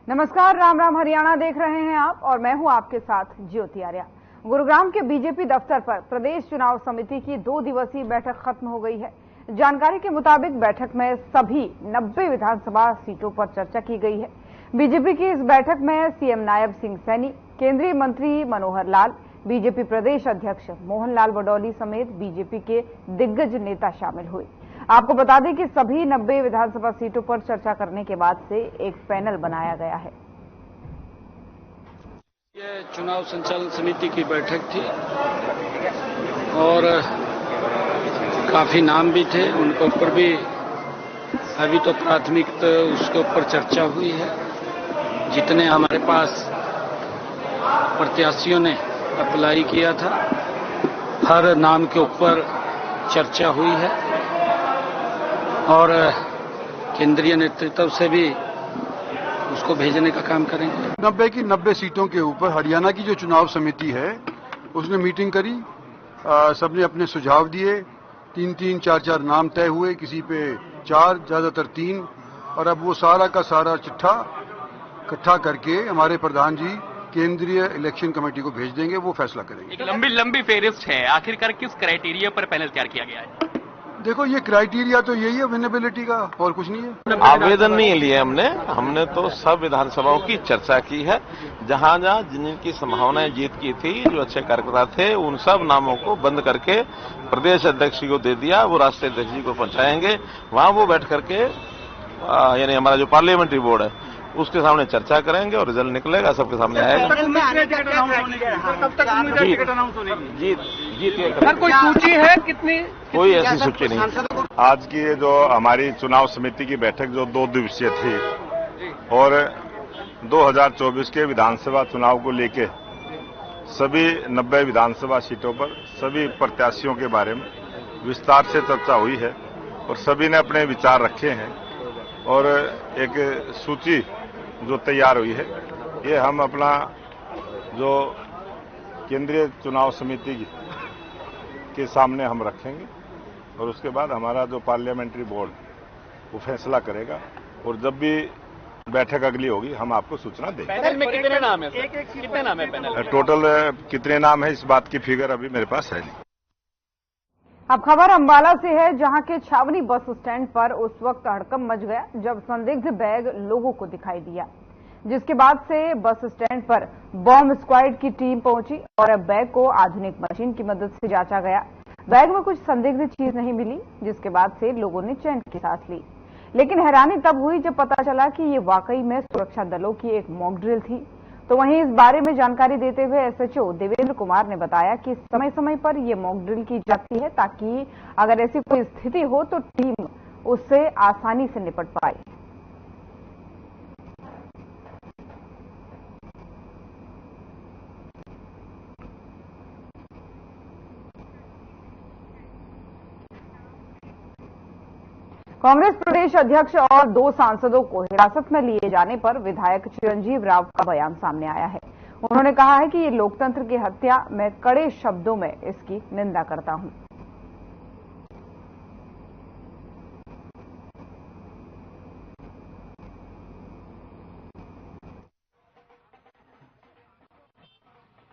नमस्कार, राम राम हरियाणा देख रहे हैं आप और मैं हूं आपके साथ ज्योति आर्या। गुरुग्राम के बीजेपी दफ्तर पर प्रदेश चुनाव समिति की 2 दिवसीय बैठक खत्म हो गई है। जानकारी के मुताबिक बैठक में सभी 90 विधानसभा सीटों पर चर्चा की गई है। बीजेपी की इस बैठक में सीएम नायब सिंह सैनी, केंद्रीय मंत्री मनोहर लाल, बीजेपी प्रदेश अध्यक्ष मोहन लाल बडौली समेत बीजेपी के दिग्गज नेता शामिल हुए। आपको बता दें कि सभी 90 विधानसभा सीटों पर चर्चा करने के बाद से एक पैनल बनाया गया है। ये चुनाव संचालन समिति की बैठक थी और काफी नाम भी थे, उनके ऊपर भी अभी तो प्राथमिक उसके ऊपर चर्चा हुई है। जितने हमारे पास प्रत्याशियों ने अप्लाई किया था, हर नाम के ऊपर चर्चा हुई है और केंद्रीय नेतृत्व से भी उसको भेजने का काम करेंगे। 90 की 90 सीटों के ऊपर हरियाणा की जो चुनाव समिति है उसने मीटिंग करी, सबने अपने सुझाव दिए, 3-3, 4-4 नाम तय हुए, किसी पे 4, ज्यादातर 3, और अब वो सारा का सारा चिट्ठा इकट्ठा करके हमारे प्रधान जी केंद्रीय इलेक्शन कमेटी को भेज देंगे, वो फैसला करेंगे। एक लंबी फेहरिस्त है, आखिरकार किस क्राइटेरिया पर पैनल तैयार किया गया है? देखो, ये क्राइटेरिया तो यही है विनेबिलिटी का, और कुछ नहीं है। आवेदन नहीं लिए हमने तो सब विधानसभाओं की चर्चा की है। जहां जहां जिनकी संभावनाएं जीत की थी, जो अच्छे कार्यकर्ता थे, उन सब नामों को बंद करके प्रदेश अध्यक्ष जी को दे दिया। वो राष्ट्रीय अध्यक्ष जी को पहुंचाएंगे, वहां वो बैठ करके यानी हमारा जो पार्लियामेंट्री बोर्ड है उसके सामने चर्चा करेंगे और रिजल्ट निकलेगा, सबके सामने आएगा। सर, कोई सूची है कितनी? कोई ऐसी सूची नहीं। आज की जो हमारी चुनाव समिति की बैठक जो 2 दिवसीय थी और 2024 के विधानसभा चुनाव को लेके सभी 90 विधानसभा सीटों पर सभी प्रत्याशियों के बारे में विस्तार से चर्चा हुई है और सभी ने अपने विचार रखे हैं और एक सूची जो तैयार हुई है, ये हम अपना जो केंद्रीय चुनाव समिति के सामने हम रखेंगे और उसके बाद हमारा जो पार्लियामेंट्री बोर्ड वो फैसला करेगा और जब भी बैठक अगली होगी हम आपको सूचना देंगे। पैनल में कितने नाम है? कितने नाम है पैनल? टोटल कितने नाम है इस बात की फिगर अभी मेरे पास है नहीं। अब खबर अंबाला से है, जहां के छावनी बस स्टैंड पर उस वक्त हड़कंप मच गया जब संदिग्ध बैग लोगों को दिखाई दिया, जिसके बाद से बस स्टैंड पर बॉम्ब स्क्वाड की टीम पहुंची और बैग को आधुनिक मशीन की मदद से जांचा गया। बैग में कुछ संदिग्ध चीज नहीं मिली, जिसके बाद से लोगों ने चैन की सांस ली। लेकिन हैरानी तब हुई जब पता चला कि ये वाकई में सुरक्षा दलों की एक मॉक ड्रिल थी। तो वहीं इस बारे में जानकारी देते हुए एसएचओ देवेंद्र कुमार ने बताया कि समय समय पर ये मॉक ड्रिल की जाती है ताकि अगर ऐसी कोई स्थिति हो तो टीम उससे आसानी से निपट पाए। कांग्रेस प्रदेश अध्यक्ष और 2 सांसदों को हिरासत में लिए जाने पर विधायक चिरंजीव राव का बयान सामने आया है। उन्होंने कहा है कि ये लोकतंत्र की हत्या, मैं कड़े शब्दों में इसकी निंदा करता हूं।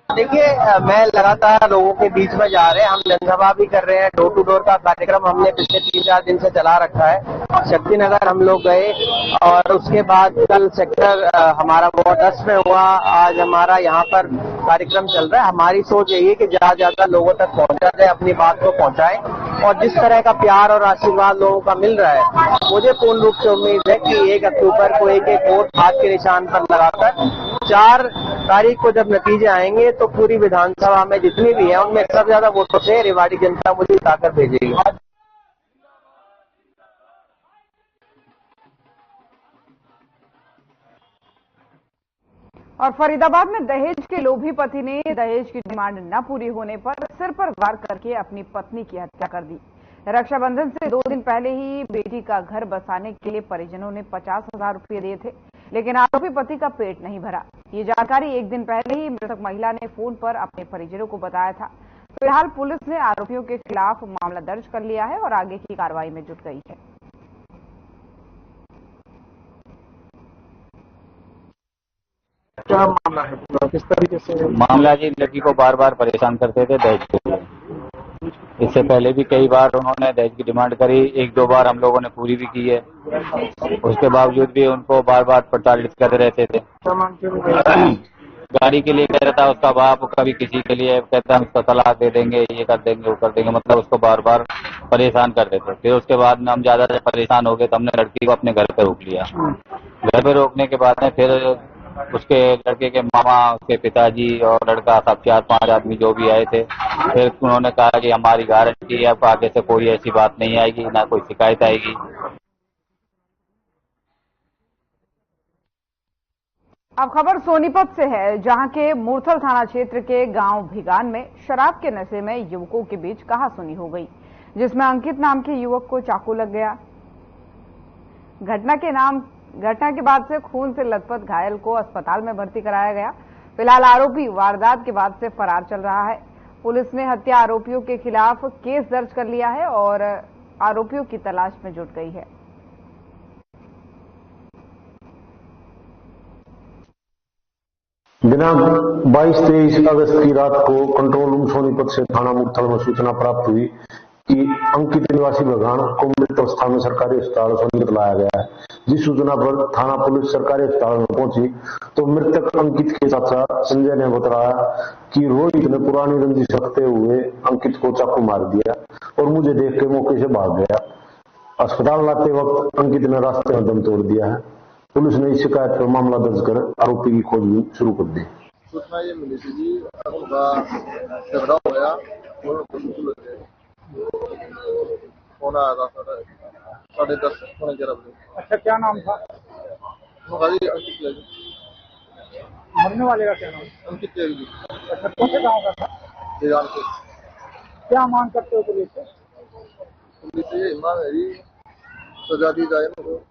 देखिए, मैं लगातार लोगों के बीच में जा रहे हैं, हम जनसभा भी कर रहे हैं, डोर टू डोर का कार्यक्रम हमने पिछले 3-4 दिन से चला रखा है। शक्तिनगर हम लोग गए और उसके बाद कल सेक्टर हमारा वार्ड 10 में हुआ। आज हमारा यहाँ पर कार्यक्रम चल रहा है। हमारी सोच यही है कि ज्यादा लोगों तक पहुंचा जाए, अपनी बात को पहुंचाएं और जिस तरह का प्यार और आशीर्वाद लोगों का मिल रहा है, मुझे पूर्ण रूप से उम्मीद है कि 1 अक्टूबर को एक वोट हाथ के निशान पर लगाकर 4 तारीख को जब नतीजे आएंगे तो पूरी विधानसभा में जितनी भी है उनमें सबसे ज्यादा वोटों से रेवाड़ी जनता मुझे जिताकर भेजेगी। और फरीदाबाद में दहेज के लोभी पति ने दहेज की डिमांड न पूरी होने पर सिर पर वार करके अपनी पत्नी की हत्या कर दी। रक्षाबंधन से 2 दिन पहले ही बेटी का घर बसाने के लिए परिजनों ने 50,000 रुपये दिए थे, लेकिन आरोपी पति का पेट नहीं भरा। ये जानकारी 1 दिन पहले ही मृतक महिला ने फोन पर अपने परिजनों को बताया था। फिलहाल पुलिस ने आरोपियों के खिलाफ मामला दर्ज कर लिया है और आगे की कार्रवाई में जुट गई है। क्या मामला है पूरा, किस तरीके से? मामला जी, लड़की को बार बार परेशान करते थे दहेज के लिए। इससे पहले भी कई बार उन्होंने दहेज की डिमांड करी, एक दो बार हम लोगों ने पूरी भी की है। उसके बावजूद भी उनको बार बार प्रताड़ित कर रहते थे। गाड़ी के लिए कह रहा था उसका बाप, कभी किसी के लिए कहता हम उसको तलाक दे देंगे, ये कर देंगे, वो कर देंगे, मतलब उसको बार बार परेशान करते थे। फिर उसके बाद में हम ज्यादा परेशान हो गए तो हमने लड़की को अपने घर पे रोक लिया। घर पे रोकने के बाद में फिर उसके लड़के के मामा, उसके पिताजी और लड़का सब 4-5 आदमी जो भी आए थे, फिर उन्होंने कहा कि हमारी गारंटी है, अब आगे से कोई ऐसी बात नहीं आएगी, ना कोई शिकायत आएगी। अब खबर सोनीपत से है, जहां के मूर्थल थाना क्षेत्र के गांव भिगान में शराब के नशे में युवकों के बीच कहासुनी हो गई, जिसमें अंकित नाम के युवक को चाकू लग गया। घटना के बाद से खून से लथपथ घायल को अस्पताल में भर्ती कराया गया। फिलहाल आरोपी वारदात के बाद से फरार चल रहा है। पुलिस ने हत्या आरोपियों के खिलाफ केस दर्ज कर लिया है और आरोपियों की तलाश में जुट गई है। दिनांक 22-23 अगस्त की रात को कंट्रोल रूम सोनीपत से थाना मूर्थल में सूचना प्राप्त हुई कि अंकित निवासी बगान को मृत अवस्था में सरकारी अस्पताल सोनीपत लाया गया है। जिस सूचना पर थाना पुलिस सरकारी अस्पताल में पहुंची तो मृतक अंकित के चाचा संजय ने बताया कि रोहित ने पुरानी रंजिश रखते हुए अंकित को चाकू मार दिया और मुझे देख के मौके से भाग गया। अस्पताल लाते वक्त अंकित ने रास्ते में दम तोड़ दिया है। पुलिस ने इस शिकायत पर मामला दर्ज कर आरोपी की खोजबीन शुरू कर दी। सूचना ये मिली थी जी, उनका झगड़ा हो गया और फोन आया था 10:30 पौने 11 बजे। अच्छा, क्या नाम था अंकित? मरने वाले का क्या नाम? अंकित जी। अच्छा, कौन से गाँव का था? भिगान से। क्या मांग करते हो पुलिस से? पुलिस से ये मांग है जी, सजा दी जाए उनको।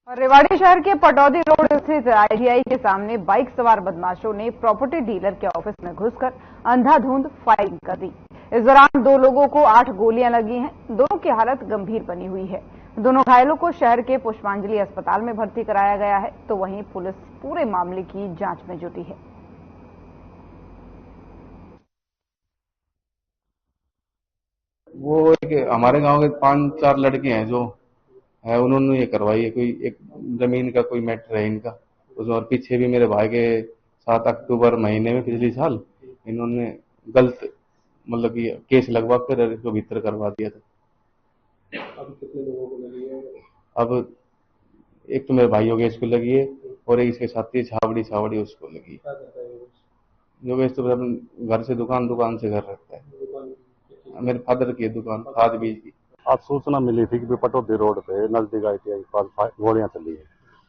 रेवाड़ी शहर के पटौदी रोड स्थित ITI के सामने बाइक सवार बदमाशों ने प्रॉपर्टी डीलर के ऑफिस में घुसकर अंधाधुंध फायरिंग कर दी। इस दौरान 2 लोगों को 8 गोलियां लगी हैं। दोनों की हालत गंभीर बनी हुई है। दोनों घायलों को शहर के पुष्पांजलि अस्पताल में भर्ती कराया गया है, तो वहीं पुलिस पूरे मामले की जांच में जुटी है। वो हमारे गांव के 5-4 लड़के हैं जो है, उन्होंने ये करवाई है। कोई एक जमीन का कोई मैटर है इनका उसमें, और पीछे भी मेरे भाई के 7 अक्टूबर महीने में पिछले साल इन्होंने गलत मतलब कि केस लगवा कर इसको भीतर करवा दिया था। अब कितने लोगों को लगी है? अब एक तो मेरे भाइयों के इसको लगी है और एक इसके साथी छावड़ी उसको लगी है। योगेश तो घर से दुकान से घर रहता है। मेरे फादर की दुकान खाद बीज की। आज सूचना मिली थी कि पटौदी रोड पे नजदीक ITI के पास गोलियां चली है।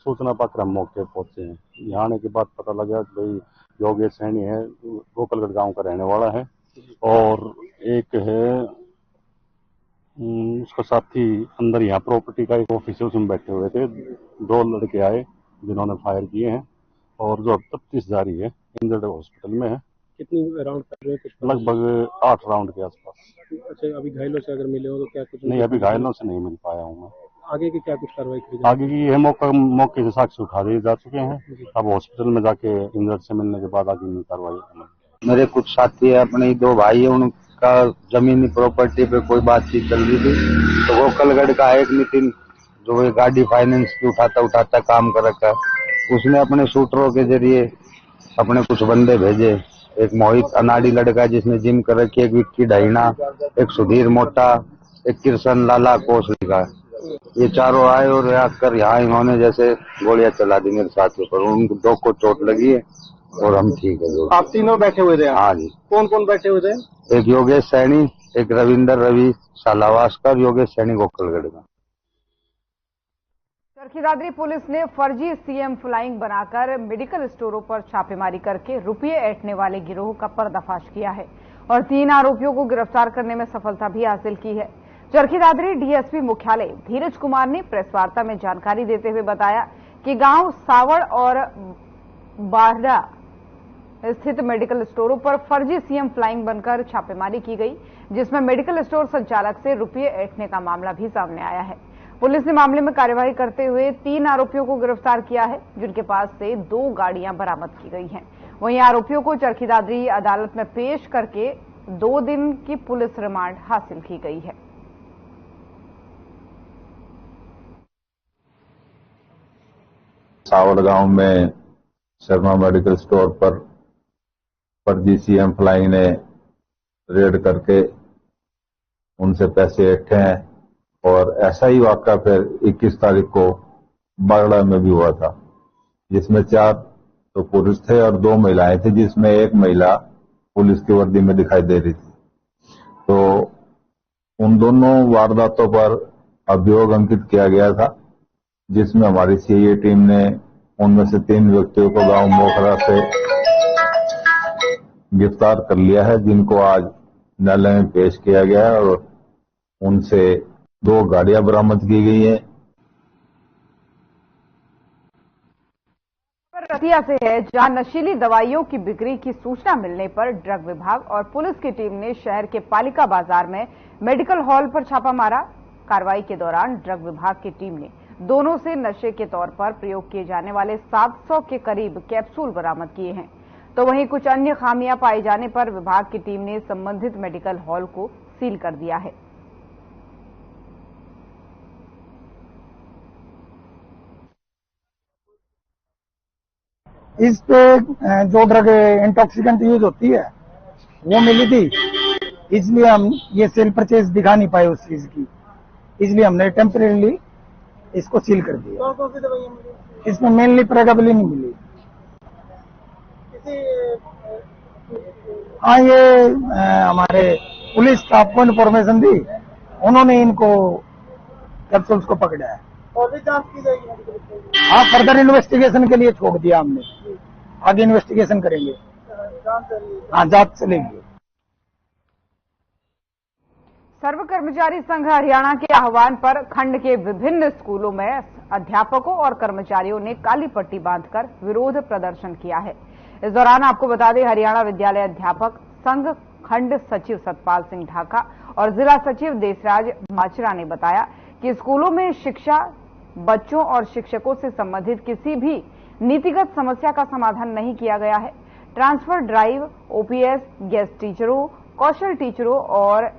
सूचना पाकर हम मौके पहुंचे हैं। यहाँ आने के बाद पता लगा कि भाई योगेश सैनी है, गोकलगढ़ गांव का रहने वाला है, और एक है उसका साथी अंदर यहाँ प्रॉपर्टी का एक ऑफिस है उसमें बैठे हुए थे। 2 लड़के आए जिन्होंने फायर किए हैं और जो अब तफ्तीश जारी है, इंजर्ड हॉस्पिटल में है। कितनी राउंड कर रहे हैं? लगभग 8 राउंड के आसपास। अच्छा, अभी घायलों से अगर मिले हो तो क्या कुछ? नहीं, अभी घायलों से नहीं मिल पाया हूँ मैं। आगे की क्या कुछ कार्रवाई की? आगे की है मौके से साक्ष्य उठा दिए जा चुके हैं। अब हॉस्पिटल में जाके इंजर्ड से मिलने के बाद आगे की कार्रवाई। मेरे कुछ साथी है, अपने 2 भाई है, उनका जमीनी प्रॉपर्टी पे कोई बातचीत चल रही थी, तो गोकलगढ़ का एक नितिन जो ये गाड़ी फाइनेंस की उठाता काम कर रखा है, उसने अपने शूटरों के जरिए अपने कुछ बंदे भेजे। एक मोहित अनाड़ी लड़का जिसने जिम कर रखी है, एक विक्की ढाइना, एक सुधीर मोटा, एक कृष्ण लाला कोसली का। ये चारों आए और आकर यहाँ इन्होंने जैसे गोलियां चला दी मेरे साथियों पर। उनको 2 को चोट लगी है और हम ठीक है। आप तीनों बैठे हुए थे? हाँ जी। कौन कौन बैठे हुए थे? एक योगेश सैनी, एक रवि सालावासकर, योगेश सैनी गोकलगढ़ का। चरखीदादरी पुलिस ने फर्जी CM फ्लाइंग बनाकर मेडिकल स्टोरों पर छापेमारी करके रुपये ऐंठने वाले गिरोह का पर्दाफाश किया है और 3 आरोपियों को गिरफ्तार करने में सफलता भी हासिल की है। चरखीदादरी DSP मुख्यालय धीरज कुमार ने प्रेस वार्ता में जानकारी देते हुए बताया कि गांव सावड़ और बारडा स्थित मेडिकल स्टोरों पर फर्जी CM फ्लाइंग बनकर छापेमारी की गई, जिसमें मेडिकल स्टोर संचालक से रुपये ऐंठने का मामला भी सामने आया है। पुलिस ने मामले में कार्यवाही करते हुए 3 आरोपियों को गिरफ्तार किया है, जिनके पास से 2 गाड़ियां बरामद की गई हैं। वहीं आरोपियों को चरखी दादरी अदालत में पेश करके 2 दिन की पुलिस रिमांड हासिल की गई है। सावड़ गांव में शर्मा मेडिकल स्टोर पर फर्जी सीएम फ्लाई ने रेड करके उनसे पैसे इकट्ठे हैं और ऐसा ही वाकया फिर 21 तारीख को बागड़ा में भी हुआ था, जिसमें 4 तो पुरुष थे और 2 महिलाएं थी, जिसमें एक महिला पुलिस की वर्दी में दिखाई दे रही थी। तो उन दोनों वारदातों पर अभियोग अंकित किया गया था, जिसमें हमारी सीआईए टीम ने उनमें से 3 व्यक्तियों को गांव मोखरा से गिरफ्तार कर लिया है, जिनको आज न्यायालय में पेश किया गया है और उनसे 2 गाड़ियां बरामद की गई हैं। रतिया से है, जहां नशीली दवाइयों की बिक्री की सूचना मिलने पर ड्रग विभाग और पुलिस की टीम ने शहर के पालिका बाजार में मेडिकल हॉल पर छापा मारा। कार्रवाई के दौरान ड्रग विभाग की टीम ने दोनों से नशे के तौर पर प्रयोग किए जाने वाले 700 के करीब कैप्सूल बरामद किए हैं। तो वहीं कुछ अन्य खामियां पाए जाने पर विभाग की टीम ने संबंधित मेडिकल हॉल को सील कर दिया है। इस पे जो ड्रग इंटॉक्सिकेंट यूज होती है वो मिली थी, इसलिए हम ये सेल परचेज दिखा नहीं पाए उस चीज की, इसलिए हमने टेम्परेरीली इसको सील कर दिया। कौन सी दवाइयां मिली? इसमें मेनली प्रेगाबलिन नहीं मिली। हाँ, ये हमारे पुलिस स्टाफ को इन्फॉर्मेशन दी, उन्होंने इनको कैप्सूल्स को पकड़ा है। और भी जांच की जाएगी? हाँ, फर्दर इन्वेस्टिगेशन के लिए छोड़ दिया हमने, आगे इन्वेस्टिगेशन करेंगे। हाँ, जांच चलेगी। सर्व कर्मचारी संघ हरियाणा के आह्वान पर खंड के विभिन्न स्कूलों में अध्यापकों और कर्मचारियों ने काली पट्टी बांधकर विरोध प्रदर्शन किया है। इस दौरान आपको बता दें, हरियाणा विद्यालय अध्यापक संघ खंड सचिव सतपाल सिंह ढाका और जिला सचिव देशराज माचरा ने बताया कि स्कूलों में शिक्षा, बच्चों और शिक्षकों से संबंधित किसी भी नीतिगत समस्या का समाधान नहीं किया गया है। ट्रांसफर ड्राइव, ओपीएस, गेस्ट टीचरों, कौशल टीचरों और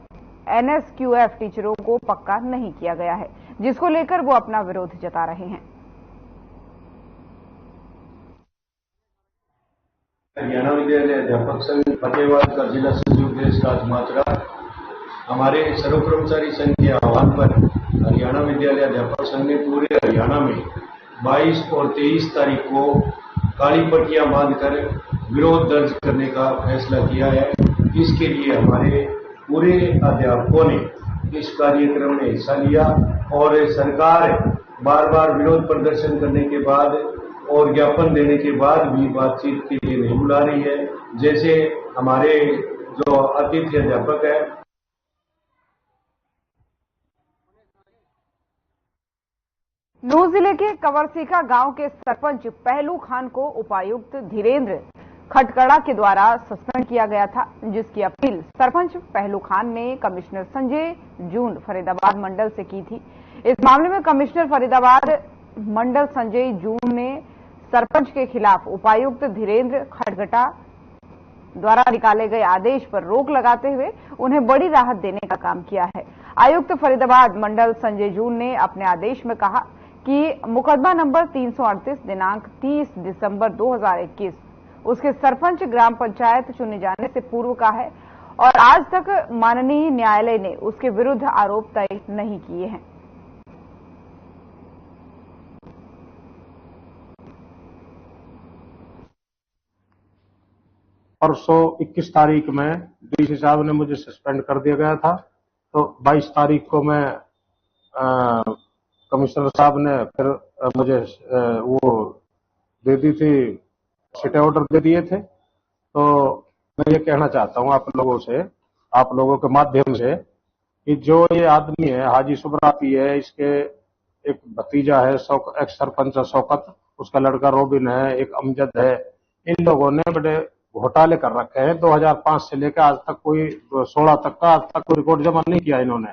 एनएसक्यूएफ टीचरों को पक्का नहीं किया गया है, जिसको लेकर वो अपना विरोध जता रहे हैं। हरियाणा विद्यालय अध्यापक संघ फतेहाबाद का जिला सचिव देशराज माचरा हमारे सर्व कर्मचारी संघ के आह्वान पर हरियाणा विद्यालय अध्यापक संघ ने पूरे हरियाणा में 22 और 23 तारीख को काली पट्टियां बांधकर विरोध दर्ज करने का फैसला किया है। इसके लिए हमारे पूरे अध्यापकों ने इस कार्यक्रम में हिस्सा लिया और सरकार बार बार विरोध प्रदर्शन करने के बाद और ज्ञापन देने के बाद भी बातचीत के लिए नहीं बुला रही है। जैसे हमारे जो अतिथि अध्यापक है, नूंह जिले के कंवरसीखा गांव के सरपंच पहलू खान को उपायुक्त धीरेन्द्र खटकड़ा के द्वारा सस्पेंड किया गया था, जिसकी अपील सरपंच पहलू खान ने कमिश्नर संजय जून फरीदाबाद मंडल से की थी। इस मामले में कमिश्नर फरीदाबाद मंडल संजय जून ने सरपंच के खिलाफ उपायुक्त धीरेन्द्र खटकड़ा द्वारा निकाले गए आदेश पर रोक लगाते हुए उन्हें बड़ी राहत देने का काम किया है। आयुक्त फरीदाबाद मंडल संजय जून ने अपने आदेश में कहा कि मुकदमा नंबर 338 दिनांक 30 दिसंबर 2021 उसके सरपंच ग्राम पंचायत चुने जाने से पूर्व का है और आज तक माननीय न्यायालय ने उसके विरुद्ध आरोप तय नहीं किए हैं। परसों 21 तारीख में डीसी साहब ने मुझे सस्पेंड कर दिया गया था, तो 22 तारीख को मैं कमिश्नर साहब ने फिर मुझे वो दे दी थी, स्टे ऑर्डर दे दिए थे। तो मैं ये कहना चाहता हूँ आप लोगों से, आप लोगों के माध्यम से, कि जो ये आदमी है हाजी सुबराती है, इसके एक भतीजा है एक्स सरपंच शौकत, उसका लड़का रोबिन है, एक अमजद है, इन लोगों ने बड़े घोटाले कर रखे हैं। 2005 से लेकर आज तक कोई 16 तक का आज तक कोई रिकॉर्ड जमा नहीं किया इन्होंने।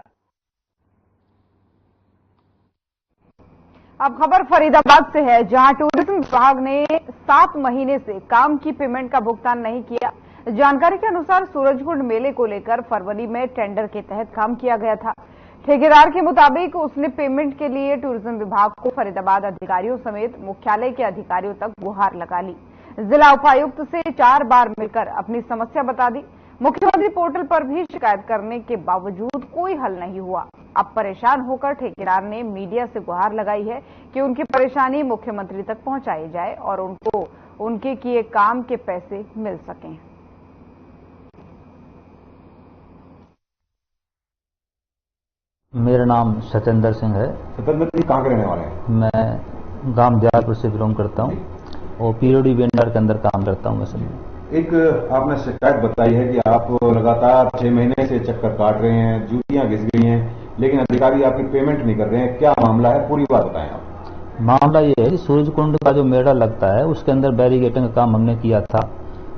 अब खबर फरीदाबाद से है, जहां टूरिज्म विभाग ने 7 महीने से काम की पेमेंट का भुगतान नहीं किया। जानकारी के अनुसार सूरजकुंड मेले को लेकर फरवरी में टेंडर के तहत काम किया गया था। ठेकेदार के मुताबिक उसने पेमेंट के लिए टूरिज्म विभाग को फरीदाबाद अधिकारियों समेत मुख्यालय के अधिकारियों तक गुहार लगा ली। जिला उपायुक्त से 4 बार मिलकर अपनी समस्या बता दी। मुख्यमंत्री पोर्टल पर भी शिकायत करने के बावजूद कोई हल नहीं हुआ। अब परेशान होकर ठेकेदार ने मीडिया से गुहार लगाई है कि उनकी परेशानी मुख्यमंत्री तक पहुंचाई जाए और उनको उनके किए काम के पैसे मिल सकें। मेरा नाम सत्येंद्र सिंह है। सत्येंद्र जी कहाँ के रहने वाले हैं? मैं गांव दयालपुर से बिलोंग करता हूँ और पीओडी वेंडर के अंदर काम करता हूँ। मैं एक आपने शिकायत बताई है कि आप लगातार 6 महीने से चक्कर काट रहे हैं, ड्यूटियां घिस गई हैं, लेकिन अधिकारी आपकी पेमेंट नहीं कर रहे हैं। क्या मामला है, पूरी बात बताएं आप। मामला ये है कि सूरजकुंड का जो मेला लगता है उसके अंदर बैरिकेडिंग का काम हमने किया था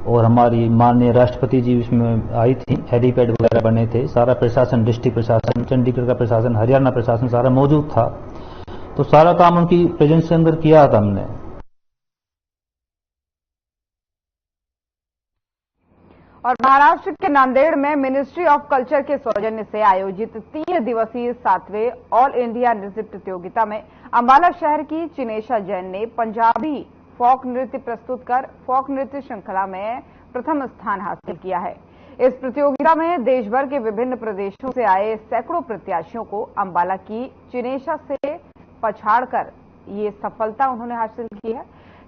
और हमारी माननीय राष्ट्रपति जी उसमें आई थी। हेलीपैड वगैरह बने थे, सारा प्रशासन, डिस्ट्रिक्ट प्रशासन, चंडीगढ़ का प्रशासन, हरियाणा प्रशासन सारा मौजूद था। तो सारा काम उनकी प्रेजेंस के अंदर किया था हमने। और महाराष्ट्र के नांदेड़ में मिनिस्ट्री ऑफ कल्चर के सौजन्य से आयोजित 3 दिवसीय 7वें ऑल इंडिया नृत्य प्रतियोगिता में अंबाला शहर की चिनेशा जैन ने पंजाबी फोक नृत्य प्रस्तुत कर फोक नृत्य श्रृंखला में प्रथम स्थान हासिल किया है। इस प्रतियोगिता में देश भर के विभिन्न प्रदेशों से आए सैकड़ों प्रत्याशियों को अंबाला की चिनेशा से पछाड़कर ये सफलता उन्होंने हासिल की है।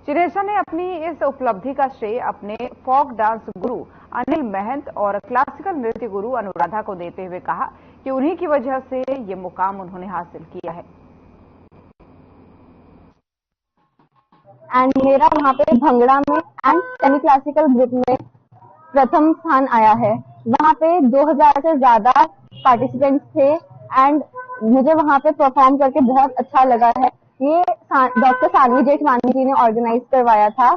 चिनेशा ने अपनी इस उपलब्धि का श्रेय अपने फोक डांस गुरु अनिल महंत और क्लासिकल नृत्य गुरु अनुराधा को देते हुए कहा कि उन्हीं की वजह से ये मुकाम उन्होंने हासिल किया है। एंड मेरा वहाँ पे भंगड़ा में एंड सेमी क्लासिकल ग्रुप में प्रथम स्थान आया है। वहाँ पे 2000 से ज्यादा पार्टिसिपेंट्स थे एंड मुझे वहाँ पे परफॉर्म करके बहुत अच्छा लगा है। ये डॉक्टर सानवी जेठवानी जी ने ऑर्गेनाइज करवाया था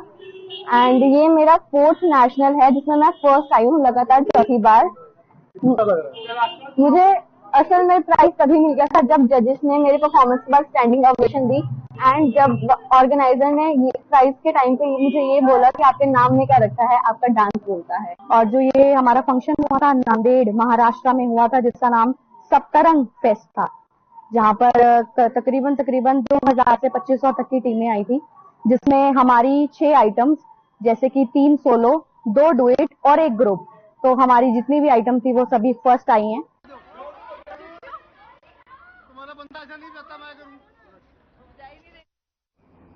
एंड ये मेरा 4th नेशनल है जिसमें मैं फर्स्ट आई हूँ लगातार 4थी बार। मुझे असल में प्राइज तभी मिल गया था जब जजेस ने मेरे परफॉर्मेंस के बाद स्टैंडिंग ओवेशन दी एंड जब ऑर्गेनाइजर ने प्राइज के टाइम पे मुझे ये बोला कि आपके नाम में क्या रखा है, आपका डांस बोलता है। और जो ये हमारा फंक्शन हुआ था नांदेड़ महाराष्ट्र में हुआ था जिसका नाम सप्तरंग फेस्ट था, जहाँ पर तकरीबन 2000 से 2500 तक की टीमें आई थी, जिसमें हमारी 6 आइटम्स जैसे कि 3 सोलो, 2 डुएट और 1 ग्रुप। तो हमारी जितनी भी आइटम थी वो सभी फर्स्ट आई हैं।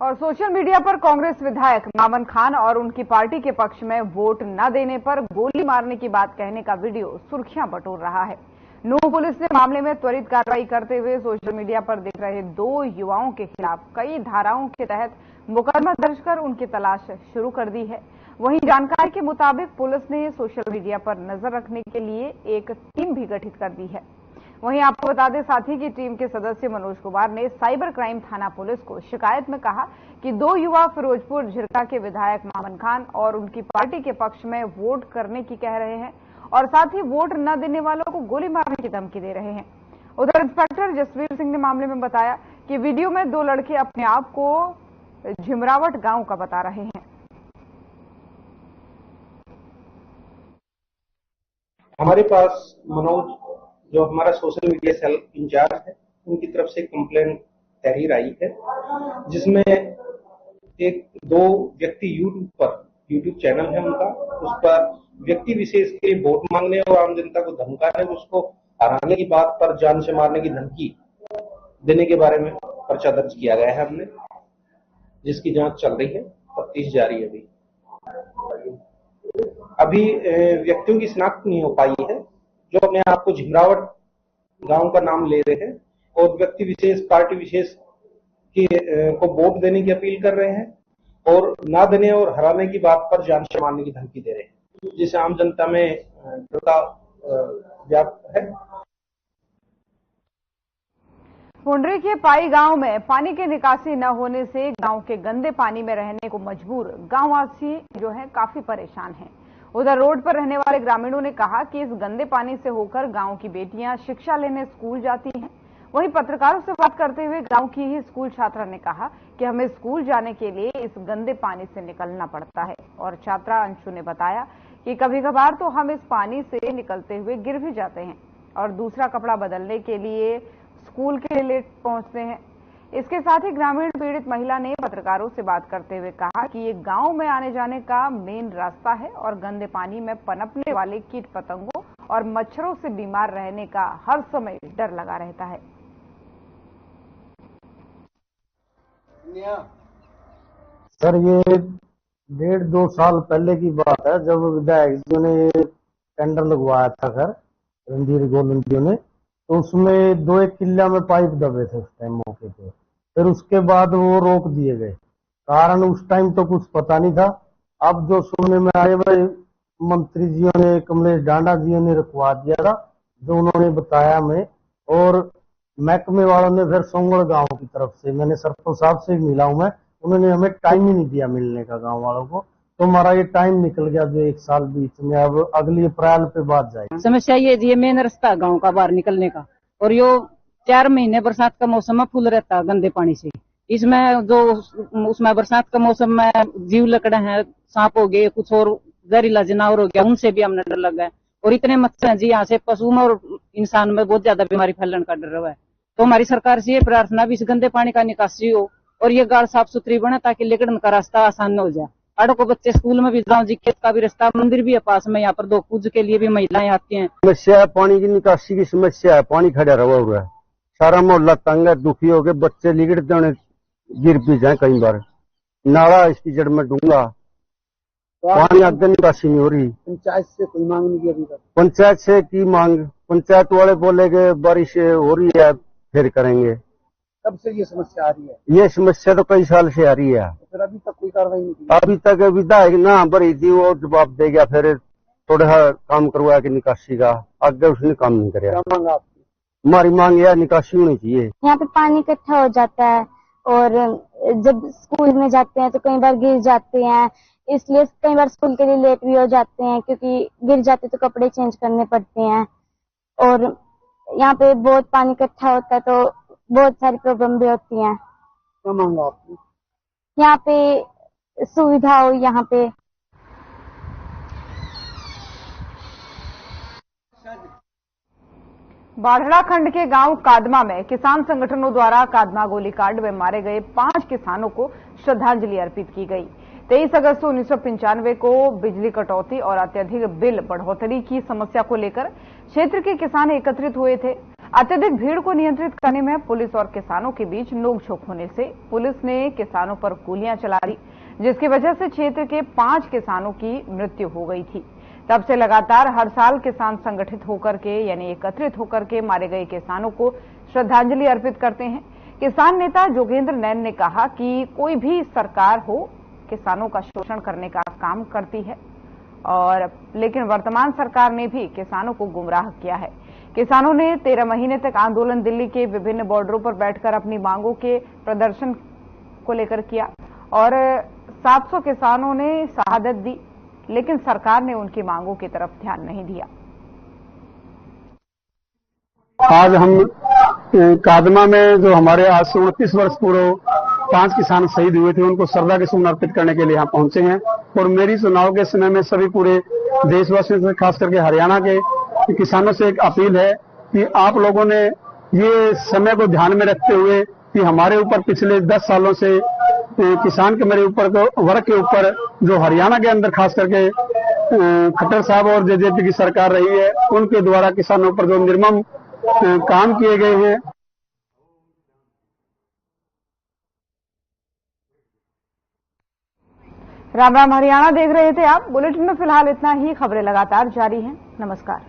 और सोशल मीडिया पर कांग्रेस विधायक मामन खान और उनकी पार्टी के पक्ष में वोट न देने पर गोली मारने की बात कहने का वीडियो सुर्खियां बटोर रहा है। नूंह पुलिस ने मामले में त्वरित कार्रवाई करते हुए सोशल मीडिया पर दिख रहे 2 युवाओं के खिलाफ कई धाराओं के तहत मुकदमा दर्ज कर उनकी तलाश शुरू कर दी है। वहीं जानकारी के मुताबिक पुलिस ने सोशल मीडिया पर नजर रखने के लिए एक टीम भी गठित कर दी है। वहीं आपको बता दें साथी की टीम के सदस्य मनोज कुमार ने साइबर क्राइम थाना पुलिस को शिकायत में कहा कि 2 युवा फिरोजपुर झिरका के विधायक मामन खान और उनकी पार्टी के पक्ष में वोट करने की कह रहे हैं और साथ ही वोट न देने वालों को गोली मारने की धमकी दे रहे हैं। उधर इंस्पेक्टर जसवीर सिंह ने मामले में बताया कि वीडियो में 2 लड़के अपने आप को झिमरावट गांव का बता रहे हैं। हमारे पास मनोज जो हमारा सोशल मीडिया सेल इंचार्ज है उनकी तरफ से कंप्लेंट तहरीर आई है, जिसमें 1-2 व्यक्ति यूट्यूब चैनल है उनका, उस पर व्यक्ति विशेष के वोट मांगने और आम जनता को धमकाने, उसको हराने की बात पर जान से मारने की धमकी देने के बारे में पर्चा दर्ज किया गया है हमने, जिसकी जांच चल रही है, तफ्तीश जारी है। अभी व्यक्तियों की शिनाख्त नहीं हो पाई है जो अपने आप को झिमरावट गांव का नाम ले रहे हैं और व्यक्ति विशेष, पार्टी विशेष को वोट देने की अपील कर रहे हैं और ना देने और हराने की बात पर जान से मारने की धमकी दे रहे हैं, जिससे आम जनता में डर का व्याप्त है। पुंडरी के पाई गांव में पानी की निकासी न होने से गांव के गंदे पानी में रहने को मजबूर गांववासी जो है काफी परेशान हैं। उधर रोड पर रहने वाले ग्रामीणों ने कहा कि इस गंदे पानी से होकर गांव की बेटियां शिक्षा लेने स्कूल जाती हैं। वहीं पत्रकारों से बात करते हुए गांव की ही स्कूल छात्रा ने कहा कि हमें स्कूल जाने के लिए इस गंदे पानी से निकलना पड़ता है। और छात्रा अंशु ने बताया कि कभी कभार तो हम इस पानी से निकलते हुए गिर भी जाते हैं और दूसरा कपड़ा बदलने के लिए स्कूल के लिए लेट पहुंचते हैं। इसके साथ ही ग्रामीण पीड़ित महिला ने पत्रकारों से बात करते हुए कहा कि ये गांव में आने जाने का मेन रास्ता है और गंदे पानी में पनपने वाले कीट पतंगों और मच्छरों से बीमार रहने का हर समय डर लगा रहता है। सर, ये 1.5-2 साल पहले की बात है, जब विधायक जी ने टेंडर लगवाया था सर रणधीर गोलंदियों ने, तो उसमें 2-1 किल्ला में पाइप दबे थे उस टाइम मौके पे। फिर उसके बाद वो रोक दिए गए, कारण उस टाइम तो कुछ पता नहीं था। अब जो सुनने में आए भाई मंत्री जियों ने, कमलेश डांडा जियों ने रुकवा दिया था, जो उन्होंने बताया हमें। और महकमे वालों ने फिर सोंगड़ गांव की तरफ से, मैंने सरपंच साहब से मिला हूं मैं, उन्होंने हमें टाइम ही नहीं दिया मिलने का गांव वालों को। तो हमारा ये टाइम निकल गया जो 1 साल बीच में, अब अगली अप्रैल पे बात जाएगी। समस्या ये मेन रास्ता गांव का बाहर निकलने का, और यो 4 महीने बरसात का मौसम में फुल रहता है गंदे पानी से। इसमें जो उसमें बरसात का मौसम में जीव लकड़े हैं, सांप हो गए, कुछ और जहरीला जानवर हो गया, उनसे भी हमने डर लगा है। और इतने मच्छर हैं जी, यहाँ से पशु में और इंसान में बहुत ज्यादा बीमारी फैलने का डर है। तो हमारी सरकार से ये प्रार्थना भी इस गंदे पानी का निकासी हो और ये गाड़ साफ सुथरी बने, ताकि निकलने का रास्ता आसान हो जाए। अड़को बच्चे स्कूल में भी जाओ जी, खेत का भी रास्ता, मंदिर भी है पास में, यहाँ पर 2 पूज के लिए भी महिलाएं आती हैं। समस्या है पानी की निकासी की समस्या है, पानी खड़ा रहा हुआ है, सारा मोहल्ला तंग है, दुखी हो गए, बच्चे लिगड़ते होने गिर भी जाए कई बार, नाला इसकी जड़ में डूंगा, पानी आगे निकासी नहीं हो रही। पंचायत से कोई मांग नहीं की अभी तक? पंचायत से की मांग, पंचायत वाले बोले कि बारिश हो रही है फिर करेंगे। कब से ये समस्या आ रही है? ये समस्या तो कई साल से आ रही है, तो फिर अभी तक कोई कार्रवाई नहीं की? अभी तक विधायक ना भरी थी, वो जवाब दे गया, फिर थोड़ा काम करवाया कि निकासी का, आगे उसने काम नहीं कराया। क्या मांग आपकी? हमारी मांग यह निकासी होनी चाहिए। यहाँ पे पानी इकट्ठा हो जाता है और जब स्कूल में जाते हैं तो कई बार गिर जाते हैं, इसलिए कई बार स्कूल के लिए लेट भी हो जाते हैं, क्योंकि गिर जाते तो कपड़े चेंज करने पड़ते हैं। और यहाँ पे बहुत पानी इकट्ठा होता है तो बहुत सारी प्रॉब्लम भी होती हैं। क्या मांगा आपने? यहाँ पे सुविधा हो, यहाँ पे बाढ़ड़ा खंड के गांव कादमा में किसान संगठनों द्वारा कादमा गोलीकांड में मारे गए 5 किसानों को श्रद्धांजलि अर्पित की गई। 23 अगस्त 1995 को बिजली कटौती और अत्यधिक बिल बढ़ोतरी की समस्या को लेकर क्षेत्र के किसान एकत्रित हुए थे। अत्यधिक भीड़ को नियंत्रित करने में पुलिस और किसानों के बीच नोकझोंक होने से पुलिस ने किसानों पर गोलियां चला दी, जिसकी वजह से क्षेत्र के 5 किसानों की मृत्यु हो गई थी। तब से लगातार हर साल किसान संगठित होकर के यानी एकत्रित होकर के मारे गए किसानों को श्रद्धांजलि अर्पित करते हैं। किसान नेता जोगेंद्र नैन ने कहा कि कोई भी सरकार हो किसानों का शोषण करने का काम करती है, और लेकिन वर्तमान सरकार ने भी किसानों को गुमराह किया है। किसानों ने 13 महीने तक आंदोलन दिल्ली के विभिन्न बॉर्डरों पर बैठकर अपनी मांगों के प्रदर्शन को लेकर किया और 700 किसानों ने शहादत दी, लेकिन सरकार ने उनकी मांगों की तरफ ध्यान नहीं दिया। आज हम कादमा में जो हमारे आज से 29 वर्ष पूर्व 5 किसान शहीद हुए थे, उनको श्रद्धा के सुमन अर्पित करने के लिए यहाँ पहुंचे हैं। और मेरी चुनाव के समय में सभी पूरे देशवासियों से, खास करके हरियाणा के किसानों से एक अपील है कि आप लोगों ने ये समय को ध्यान में रखते हुए कि हमारे ऊपर पिछले 10 सालों से किसान के मेरे ऊपर वर्ग के ऊपर जो हरियाणा के अंदर खास करके खट्टर साहब और जेजेपी की सरकार रही है, उनके द्वारा किसानों पर जो निर्मम काम किए गए हैं। राम राम हरियाणा देख रहे थे आप। बुलेटिन में फिलहाल इतना ही। खबरें लगातार जारी हैं। नमस्कार।